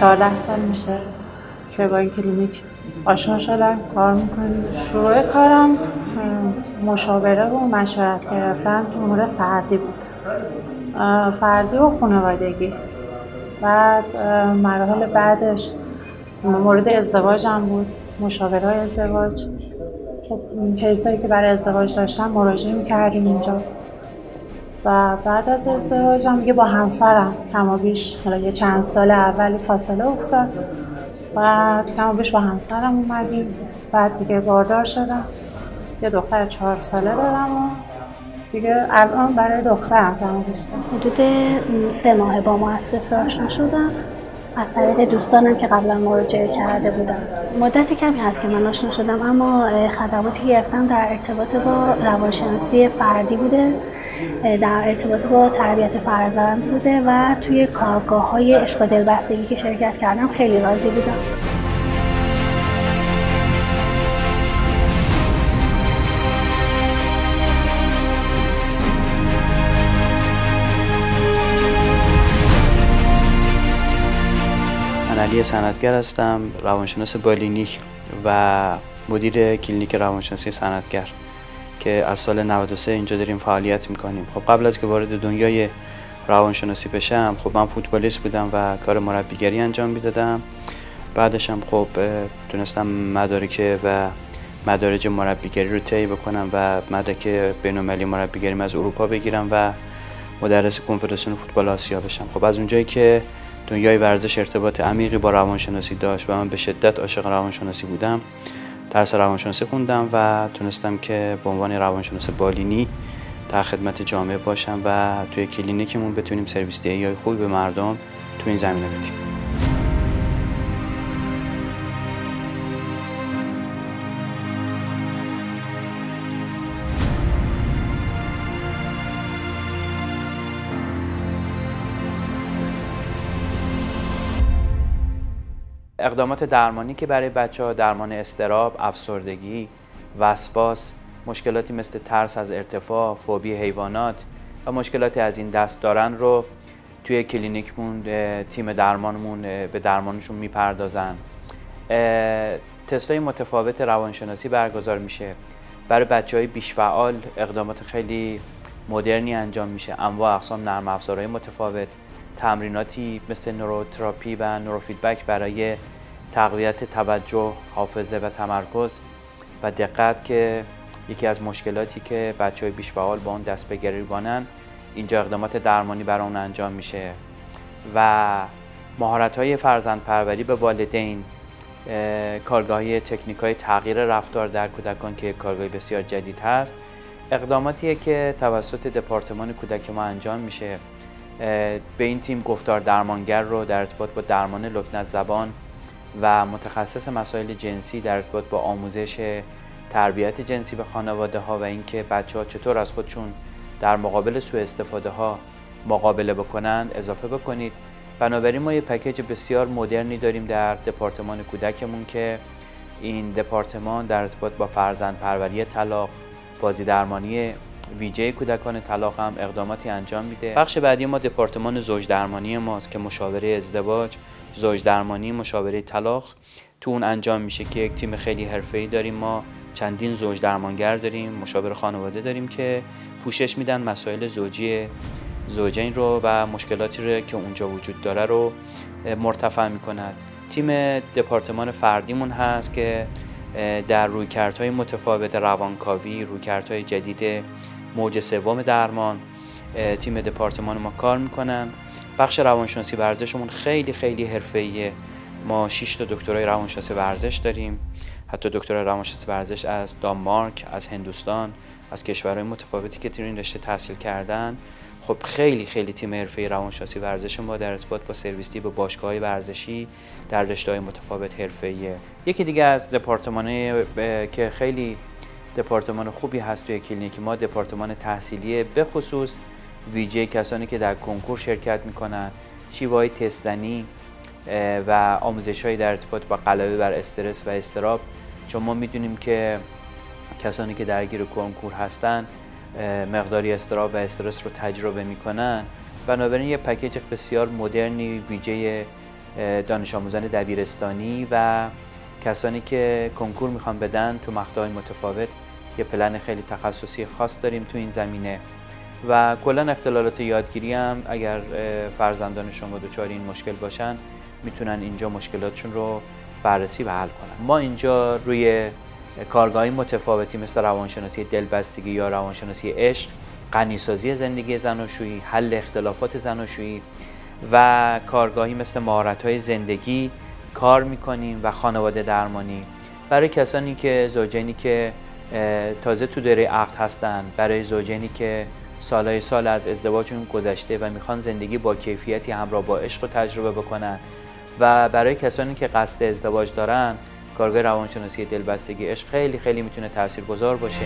14 سال میشه که با این کلینیک آشنا شدم، کار میکنیم. شروع کارم مشاوره و مشورت گرفتن تو امور فردی بود، فردی و خانوادگی. بعد مراحل بعدش مورد ازدواجم بود، مشاوره ازدواج. خب کیسایی که برای ازدواج داشتم مراجعه میکردیم اینجا. و بعد از ازدواجم دیگه با همسرم کمابیش حالا یه چند سال اولی فاصله افتاد، بعد کمابیش با همسرم اومدیم. بعد دیگه باردار شدم، یه دختر 4 ساله دارم و دیگه الان برای دخترم کمابیش. حدود 3 ماه با مؤسسه آشنا شدم از طریق دوستانم که قبلا مراجعه کرده بودم. مدت کمی هست که من آشنا شدم، اما خدماتی که گرفتم در ارتباط با روانشناسی فردی بوده، در ارتباط با تربیت فرزند بوده و توی کارگاه‌های عشق و دلبستگی که شرکت کردم خیلی راضی بودم. من علی صنعتگر هستم، روانشناس بالینی و مدیر کلینیک روانشناسی صنعتگر که از سال 93 اینجا داریم فعالیت میکنیم. خب قبل از که وارد دنیای روانشناسی بشم، خب من فوتبالیست بودم و کار مربیگری انجام میدادم. بعدش هم خب تونستم مدارک و مدارج مربیگری رو طی بکنم و مدرک بین‌المللی مربیگری از اروپا بگیرم و مدرس کنفدراسیون فوتبال آسیا بشم. خب از اونجایی که دنیای ورزش ارتباط عمیقی با روانشناسی داشت و من به شدت عاشق روانشناسی بودم، درس روانشناسی خوندم و تونستم که به عنوان روانشناس بالینی در خدمت جامعه باشم و توی کلینیکمون بتونیم سرویس دهی‌های خوبی به مردم توی این زمینه بدیم. اقدامات درمانی که برای بچه‌ها درمان اضطراب، افسردگی، وسواس، مشکلاتی مثل ترس از ارتفاع، فوبی حیوانات و مشکلاتی از این دست دارن رو توی کلینیکمون تیم درمانمون به درمانشون میپردازن. تستای متفاوت روانشناسی برگزار میشه. برای بچه‌های بیش فعال اقدامات خیلی مدرنی انجام میشه. انواع اقسام نرم افزارهای متفاوت، تمریناتی مثل نوروتراپی و نوروفیدبک برای تقویت توجه، حافظه و تمرکز و دقت که یکی از مشکلاتی که بچه‌های بیش فعال با اون دست به گریبانن، اینجا اقدامات درمانی برای اون انجام میشه. و مهارت‌های فرزندپروری به والدین، کارگاهی تکنیک‌های تغییر رفتار در کودکان که کارگاهی بسیار جدید هست، اقداماتیه که توسط دپارتمان کودک ما انجام میشه. به این تیم گفتار درمانگر رو در ارتباط با درمان لکنت زبان و متخصص مسائل جنسی در ارتباط با آموزش تربیت جنسی به خانواده ها و اینکه بچه‌ها چطور از خودشون در مقابل سوء استفاده ها مقابله بکنن اضافه بکنید. بنابراین ما یه پکیج بسیار مدرنی داریم در دپارتمان کودکمون که این دپارتمان در ارتباط با فرزندپروری طلاق، بازی درمانی ویژه کودکان طلاق هم اقداماتی انجام میده. بخش بعدی ما دپارتمان زوج درمانی ماست که مشاوره ازدواج، زوج درمانی، مشاوره طلاق تو اون انجام میشه که یک تیم خیلی حرفه‌ای داریم. ما چندین زوج درمانگر داریم، مشاور خانواده داریم که پوشش میدن مسائل زوجی زوجین رو و مشکلاتی رو که اونجا وجود داره رو مرتفع میکند. تیم دپارتمان فردیمون هست که در رویکردهای متفاوت روانکاوی، رویکردهای جدید موج سوم درمان تیم دپارتمان ما کار میکنن. بخش روانشناسی ورزشمون خیلی حرفه‌ایه. ما 6 تا دکترای روانشناسی ورزش داریم، حتی دکترای روانشناسی ورزش از دانمارک، از هندوستان، از کشورهای متفاوتی که توی این رشته تحصیل کردن. خب خیلی تیم حرفه‌ای روانشناسی ورزش ما در ارتباط با سرویسی به باشگاه‌های ورزشی در رشته‌های متفاوت حرفه‌ایه. یکی دیگه از دپارتمان‌های که خیلی دپارتمان خوبی هست توی کلینیک ما، دپارتمان تحصیلی به خصوص ویژه کسانی که در کنکور شرکت میکنن، شیوه‌های تستنی و آموزش‌هایی در ارتباط با غلبه بر استرس و اضطراب. چون ما میدونیم که کسانی که درگیر کنکور هستن مقداری اضطراب و استرس رو تجربه میکنن. بنابراین یه پکیج بسیار مدرنی ویژه دانش آموزان دبیرستانی و کسانی که کنکور میخوان بدن تو مقطع‌های متفاوت یه پلن خیلی تخصصی خاص داریم تو این زمینه و کلا اختلالات یادگیری هم اگر فرزندان شما دچار این مشکل باشن میتونن اینجا مشکلاتشون رو بررسی و حل کنن. ما اینجا روی کارگاهی متفاوتی مثل روانشناسی دلبستگی یا روانشناسی عشق، غنیسازی زندگی زناشویی، حل اختلافات زناشویی و کارگاهی مثل مهارت‌های زندگی کار میکنیم و خانواده درمانی برای کسانی که زوجینی که تازه تو دوره عقد هستن، برای زوجینی که سال از ازدواجشون گذشته و میخوان زندگی با کیفیتی همراه با عشق رو تجربه بکنن و برای کسانی که قصد ازدواج دارن کارگاه روانشناسی دلبستگی عشق خیلی میتونه تاثیرگذار باشه.